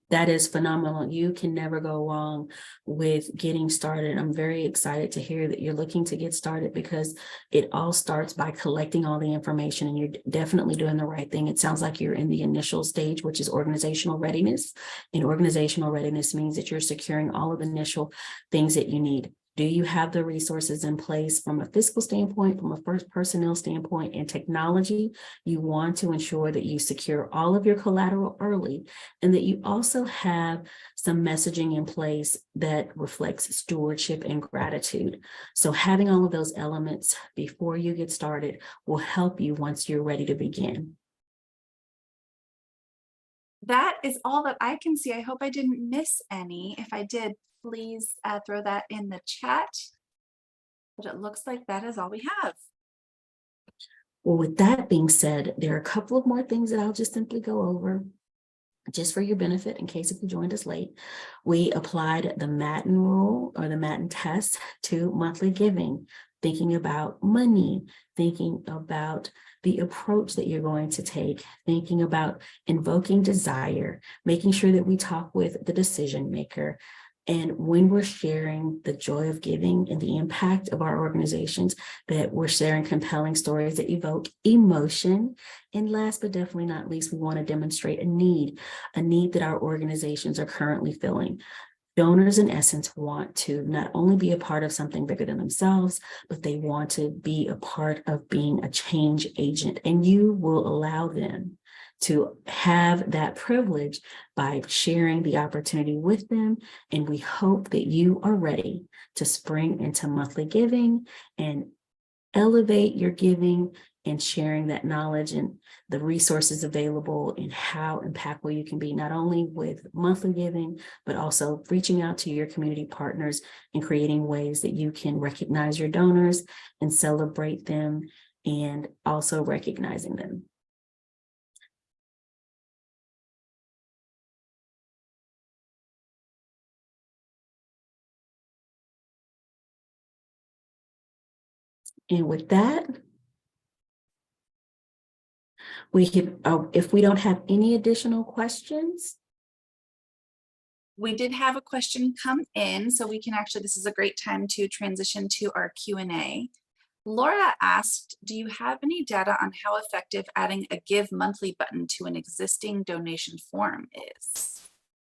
That is phenomenal. You can never go wrong with getting started. I'm very excited to hear that you're looking to get started, because it all starts by collecting all the information, and you're definitely doing the right thing. It sounds like you're in the initial stage, which is organizational readiness. And organizational readiness means that you're securing all of the initial things that you need. Do you have the resources in place from a fiscal standpoint, from a first personnel standpoint, and technology? You want to ensure that you secure all of your collateral early, and that you also have some messaging in place that reflects stewardship and gratitude. So having all of those elements before you get started will help you once you're ready to begin. That is all that I can see. I hope I didn't miss any. If I did, please throw that in the chat. But it looks like that is all we have. Well, with that being said, there are a couple of more things that I'll just simply go over, just for your benefit, in case if you joined us late. We applied the Matten rule, or the Matten test, to monthly giving, thinking about money, thinking about the approach that you're going to take, thinking about invoking desire, making sure that we talk with the decision maker. And when we're sharing the joy of giving and the impact of our organizations, that we're sharing compelling stories that evoke emotion. And last but definitely not least, we want to demonstrate a need that our organizations are currently filling. Donors, in essence, want to not only be a part of something bigger than themselves, but they want to be a part of being a change agent. And you will allow them to have that privilege by sharing the opportunity with them. And we hope that you are ready to spring into monthly giving and elevate your giving and sharing that knowledge and the resources available, and how impactful you can be, not only with monthly giving, but also reaching out to your community partners and creating ways that you can recognize your donors and celebrate them, and also recognizing them. And with that, we can, if we don't have any additional questions. We did have a question come in, so we can actually, this is a great time to transition to our Q&A. Laura asked, do you have any data on how effective adding a Give Monthly button to an existing donation form is?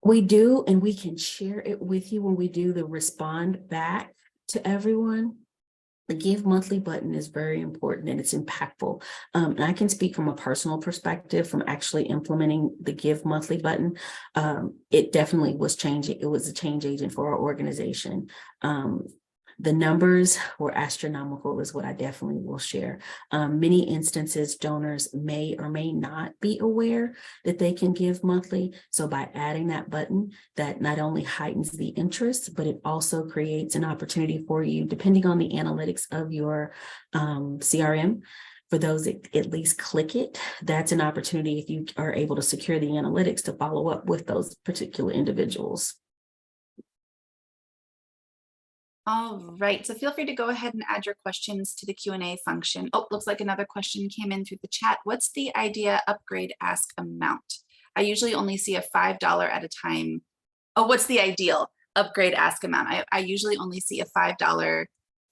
We do, and we can share it with you when we do the respond back to everyone. The Give Monthly button is very important, and it's impactful. And I can speak from a personal perspective from actually implementing the Give Monthly button. It definitely was changing. It was a change agent for our organization. The numbers were astronomical, is what I definitely will share. Many instances, donors may or may not be aware that they can give monthly. So by adding that button, that not only heightens the interest, but it also creates an opportunity for you, depending on the analytics of your CRM. For those that at least click it, that's an opportunity, if you are able to secure the analytics, to follow up with those particular individuals. All right, so feel free to go ahead and add your questions to the Q&A function. Oh, looks like another question came in through the chat. What's the idea upgrade ask amount? I usually only see a $5 at a time. Oh, what's the ideal upgrade ask amount? I usually only see a $5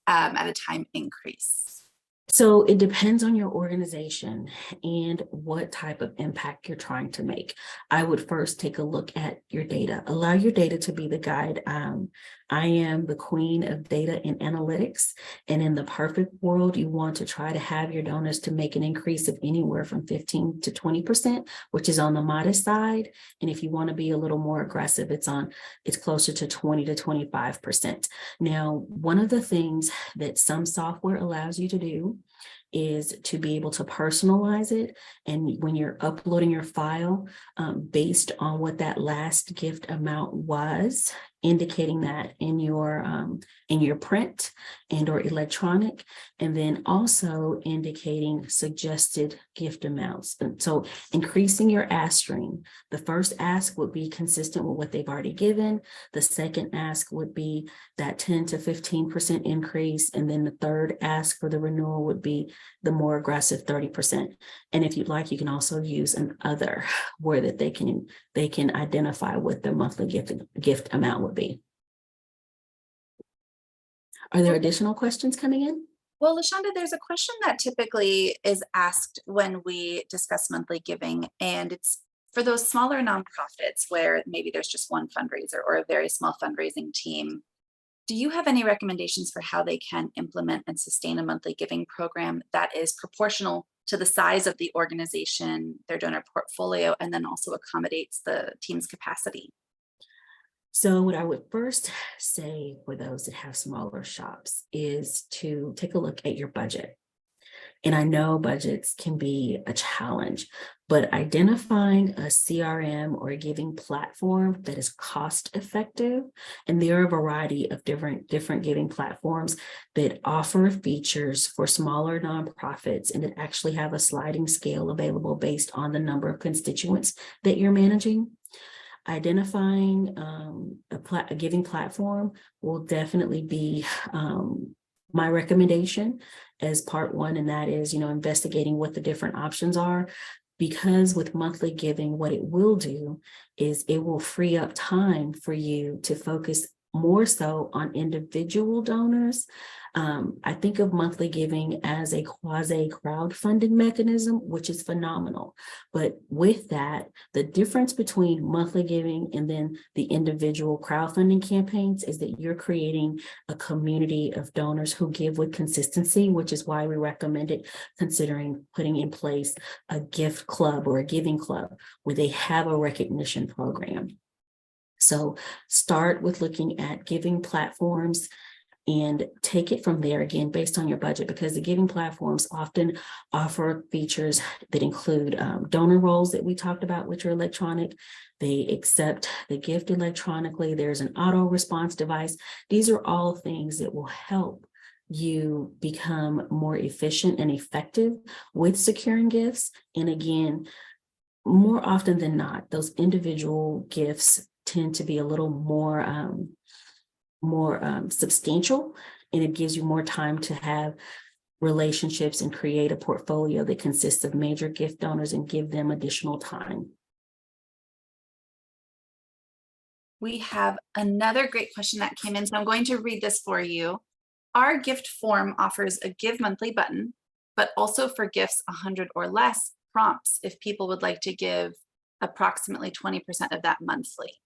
at a time increase. So it depends on your organization and what type of impact you're trying to make. I would first take a look at your data. Allow your data to be the guide. I am the queen of data and analytics. And in the perfect world, you want to try to have your donors to make an increase of anywhere from 15 to 20%, which is on the modest side. And if you want to be a little more aggressive, it's closer to 20 to 25%. Now, one of the things that some software allows you to do is to be able to personalize it. And when you're uploading your file, based on what that last gift amount was, indicating that in your print and or electronic, and then also indicating suggested gift amounts. And so increasing your ask string. The first ask would be consistent with what they've already given. The second ask would be that 10 to 15% increase. And then the third ask for the renewal would be the more aggressive 30%. And if you'd like, you can also use an other where that they can identify what the monthly gift amount would be. Are there additional questions coming in? Well, LaShonda, there's a question that typically is asked when we discuss monthly giving, and it's for those smaller nonprofits where maybe there's just one fundraiser or a very small fundraising team. Do you have any recommendations for how they can implement and sustain a monthly giving program that is proportional to the size of the organization, their donor portfolio, and then also accommodates the team's capacity? So what I would first say for those that have smaller shops is to take a look at your budget. And I know budgets can be a challenge, but identifying a CRM or a giving platform that is cost effective, and there are a variety of different giving platforms that offer features for smaller nonprofits and that actually have a sliding scale available based on the number of constituents that you're managing. Identifying a giving platform will definitely be my recommendation as part one, and that is, investigating what the different options are. Because with monthly giving, what it will do is it will free up time for you to focus more so on individual donors. I think of monthly giving as a quasi crowdfunding mechanism, which is phenomenal. But with that, the difference between monthly giving and then the individual crowdfunding campaigns is that you're creating a community of donors who give with consistency, which is why we recommended considering putting in place a gift club or a giving club where they have a recognition program. So start with looking at giving platforms and take it from there, again, based on your budget, because the giving platforms often offer features that include donor rolls that we talked about, which are electronic. They accept the gift electronically. There's an auto response device. These are all things that will help you become more efficient and effective with securing gifts. And again, more often than not, those individual gifts tend to be a little more substantial, and it gives you more time to have relationships and create a portfolio that consists of major gift donors and give them additional time. We have another great question that came in, so I'm going to read this for you. Our gift form offers a give monthly button, but also for gifts 100 or less prompts if people would like to give approximately 20% of that monthly.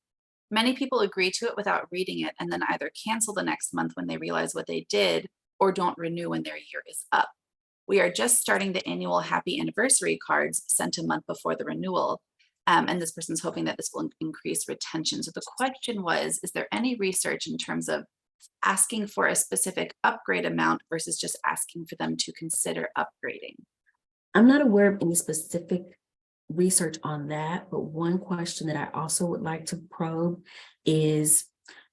Many people agree to it without reading it and then either cancel the next month when they realize what they did or don't renew when their year is up. We are just starting the annual happy anniversary cards sent a month before the renewal. And this person's hoping that this will increase retention. So the question was, is there any research in terms of asking for a specific upgrade amount versus just asking for them to consider upgrading? I'm not aware of any specific research on that, but one question that I also would like to probe is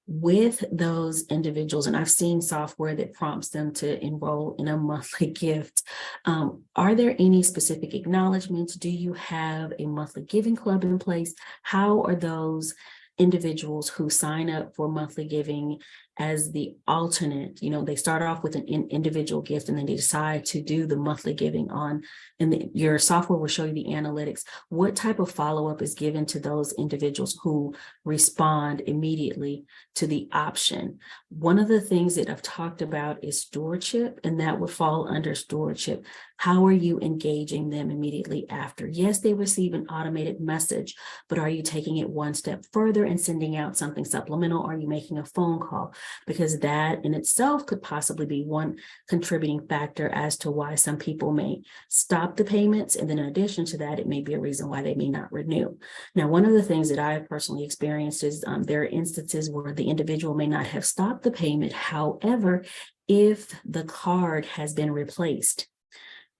with those individuals, and I've seen software that prompts them to enroll in a monthly gift. Are there any specific acknowledgements? Do you have a monthly giving club in place? How are those individuals who sign up for monthly giving as the alternate, they start off with an individual gift and then they decide to do the monthly giving on, and your software will show you the analytics. What type of follow-up is given to those individuals who respond immediately to the option? One of the things that I've talked about is stewardship, and that would fall under stewardship. How are you engaging them immediately after? Yes, they receive an automated message, but are you taking it one step further and sending out something supplemental? Are you making a phone call? Because that in itself could possibly be one contributing factor as to why some people may stop the payments. And then in addition to that, it may be a reason why they may not renew. Now, one of the things that I've personally experienced is there are instances where the individual may not have stopped the payment. However, if the card has been replaced,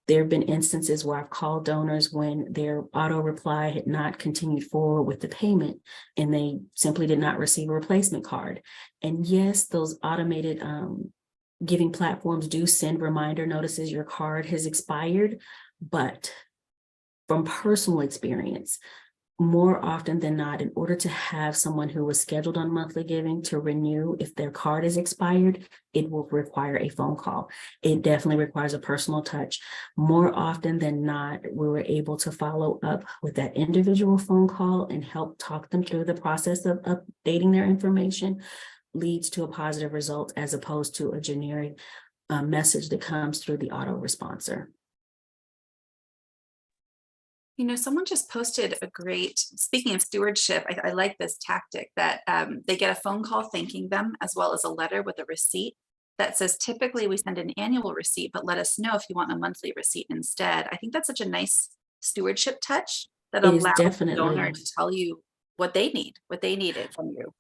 There have been instances where I've called donors when their auto reply had not continued forward with the payment and they simply did not receive a replacement card. And yes, those automated giving platforms do send reminder notices your card has expired, but from personal experience, more often than not, in order to have someone who was scheduled on monthly giving to renew, if their card is expired, it will require a phone call. It definitely requires a personal touch. More often than not, we were able to follow up with that individual phone call and help talk them through the process of updating their information, leads to a positive result as opposed to a generic message that comes through the autoresponsor. You know, someone just posted a great, speaking of stewardship, I like this tactic that they get a phone call thanking them as well as a letter with a receipt that says, typically we send an annual receipt, but let us know if you want a monthly receipt instead. I think that's such a nice stewardship touch that It is allows the donor definitely. to tell you what they needed from you.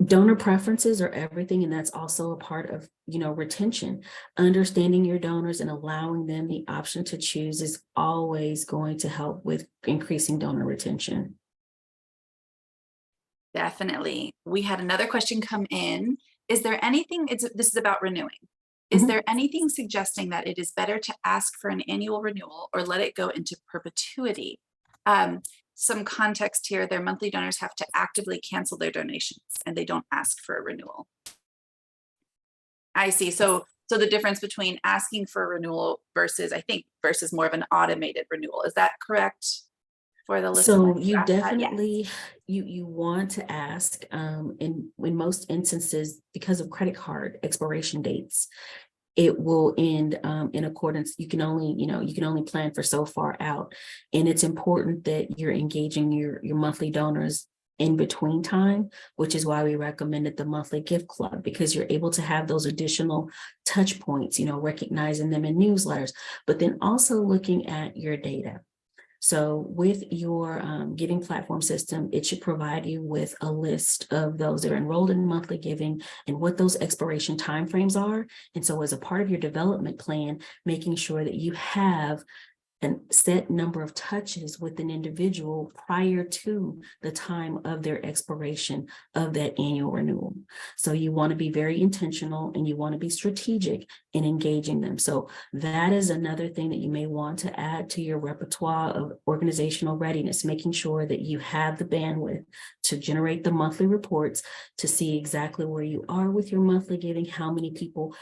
Donor preferences are everything, and that's also a part of, retention. Understanding your donors and allowing them the option to choose is always going to help with increasing donor retention. Definitely. We had another question come in. Is there anything, this is about renewing. Is Mhm. there anything suggesting that it is better to ask for an annual renewal or let it go into perpetuity? Some context here, their monthly donors have to actively cancel their donations and they don't ask for a renewal. I see. So the difference between asking for a renewal versus, I think, versus more of an automated renewal. Is that correct for the listener? So you Ask that? Yes. definitely, you want to ask, in most instances, because of credit card expiration dates, it will end in accordance. You can only plan for so far out. And it's important that you're engaging your monthly donors in between time, which is why we recommended the monthly gift club, because you're able to have those additional touch points, recognizing them in newsletters, but then also looking at your data. So with your giving platform system, it should provide you with a list of those that are enrolled in monthly giving and what those expiration timeframes are. And so as a part of your development plan, making sure that you have a set number of touches with an individual prior to the time of their expiration of that annual renewal. So you want to be very intentional and you want to be strategic in engaging them. So that is another thing that you may want to add to your repertoire of organizational readiness, making sure that you have the bandwidth to generate the monthly reports to see exactly where you are with your monthly giving, how many people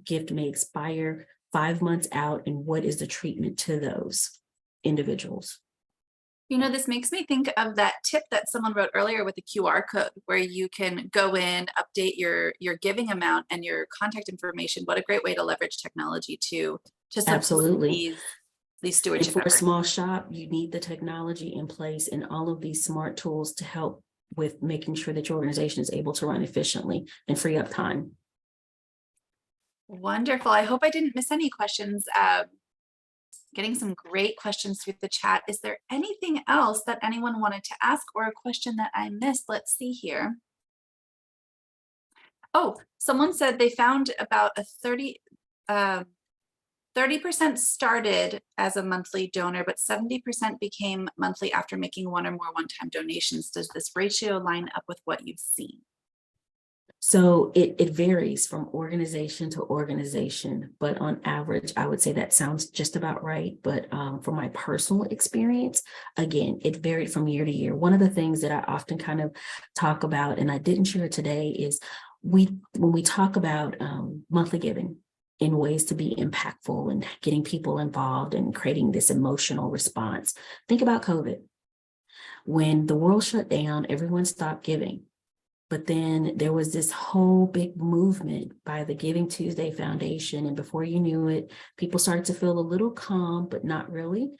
gift may expire 5 months out, and what is the treatment to those individuals. This makes me think of that tip that someone wrote earlier with the QR code, where you can go in, update your giving amount and your contact information. What a great way to leverage technology to support Absolutely. these And stewardship for a efforts. small shop, you need the technology in place and all of these smart tools to help with making sure that your organization is able to run efficiently and free up time. Wonderful. I hope I didn't miss any questions. Getting some great questions through the chat. Is there anything else that anyone wanted to ask or a question that I missed? Let's see here. Oh, someone said they found about a 30% started as a monthly donor, but 70% became monthly after making one or more one-time donations. Does this ratio line up with what you've seen? So it varies from organization to organization, but on average, I would say that sounds just about right. But from my personal experience, again, it varied from year to year. One of the things that I often kind of talk about, and I didn't share today, is when we talk about monthly giving in ways to be impactful and getting people involved and creating this emotional response. Think about COVID. When the world shut down, everyone stopped giving. But then there was this whole big movement by the Giving Tuesday Foundation. And before you knew it, people started to feel a little calm, but not really.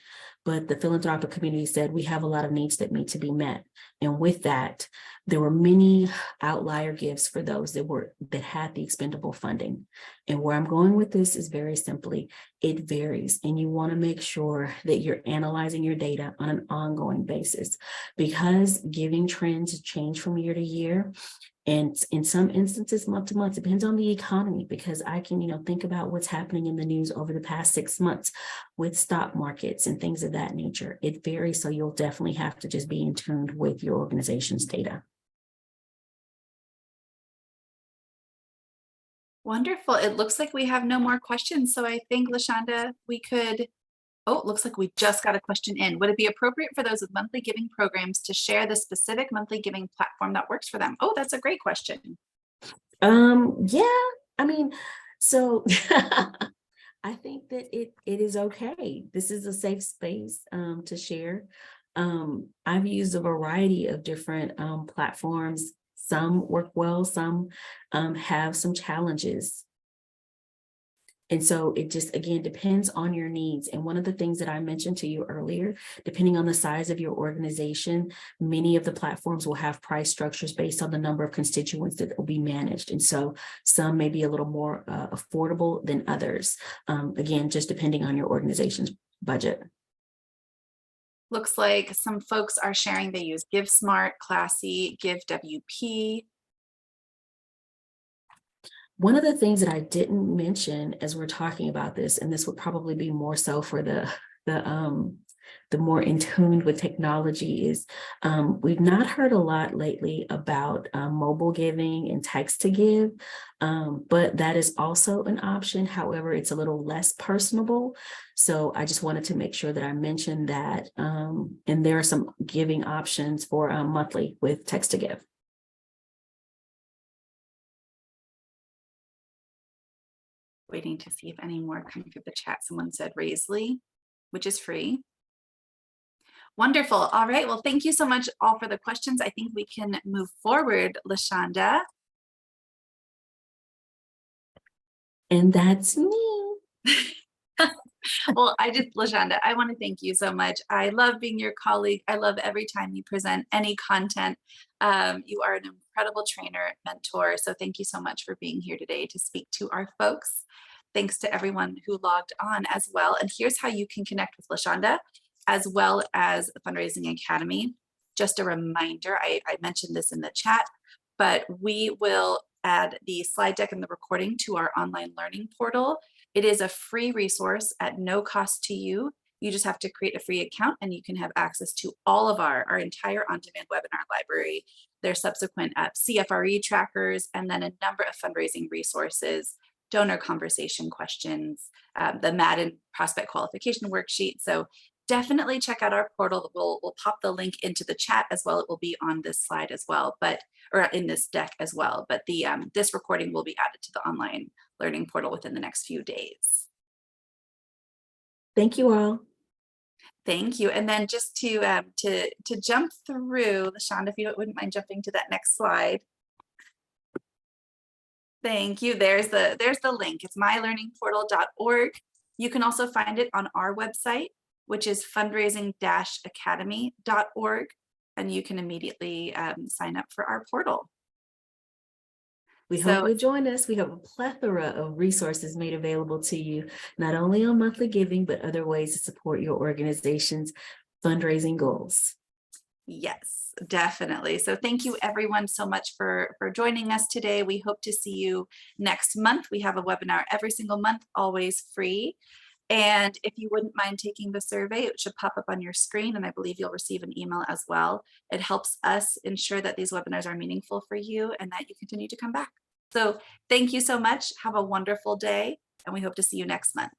But the philanthropic community said, we have a lot of needs that need to be met. And with that, there were many outlier gifts for those that had the expendable funding. And where I'm going with this is very simply, it varies. And you want to make sure that you're analyzing your data on an ongoing basis, because giving trends change from year to year. And in some instances, month to month, depends on the economy, because I can, think about what's happening in the news over the past 6 months with stock markets and things of that nature. It varies. So you'll definitely have to just be in tune with your organization's data. Wonderful. It looks like we have no more questions. So I think, LaShonda, we could, oh, it looks like we just got a question in. Would it be appropriate for those with monthly giving programs to share the specific monthly giving platform that works for them? Oh, that's a great question. Yeah, I mean, so I think that it is okay. This is a safe space to share. I've used a variety of different platforms. Some work well, some have some challenges. And so it just, again, depends on your needs. And one of the things that I mentioned to you earlier, depending on the size of your organization, many of the platforms will have price structures based on the number of constituents that will be managed. And so some may be a little more affordable than others. Again, just depending on your organization's budget. Looks like some folks are sharing they use GiveSmart, Classy, GiveWP. One of the things that I didn't mention as we're talking about this, and this would probably be more so for the more in tune with technology, is we've not heard a lot lately about mobile giving and text to give, but that is also an option. However, it's a little less personable. So I just wanted to make sure that I mentioned that. And there are some giving options for monthly with text to give. Waiting to see if any more come through the chat. Someone said Raisley, which is free. Wonderful. All right. Well, thank you so much all for the questions. I think we can move forward, LaShonda. And that's me. Well, LaShonda, I want to thank you so much. I love being your colleague. I love every time you present any content. You are an incredible trainer, mentor. So thank you so much for being here today to speak to our folks. Thanks to everyone who logged on as well. And here's how you can connect with LaShonda as well as the Fundraising Academy. Just a reminder, I mentioned this in the chat, but we will add the slide deck and the recording to our online learning portal. It is a free resource at no cost to you. You just have to create a free account and you can have access to all of our entire on-demand webinar library, their subsequent CFRE trackers, and then a number of fundraising resources, donor conversation questions, the Madden prospect qualification worksheet. So definitely check out our portal. We'll pop the link into the chat as well. It will be on this slide as well, or in this deck as well. But this recording will be added to the online learning portal within the next few days. Thank you all. Thank you. And then just to jump through, LaShonda, if you wouldn't mind jumping to that next slide. Thank you. There's the link. It's mylearningportal.org. You can also find it on our website, which is fundraising-academy.org, and you can immediately sign up for our portal. We hope you'll join us. We have a plethora of resources made available to you, not only on monthly giving, but other ways to support your organization's fundraising goals. Yes, definitely. So thank you everyone so much for joining us today. We hope to see you next month. We have a webinar every single month, always free. And if you wouldn't mind taking the survey, it should pop up on your screen, and I believe you'll receive an email as well. It helps us ensure that these webinars are meaningful for you and that you continue to come back. So thank you so much. Have a wonderful day, and we hope to see you next month.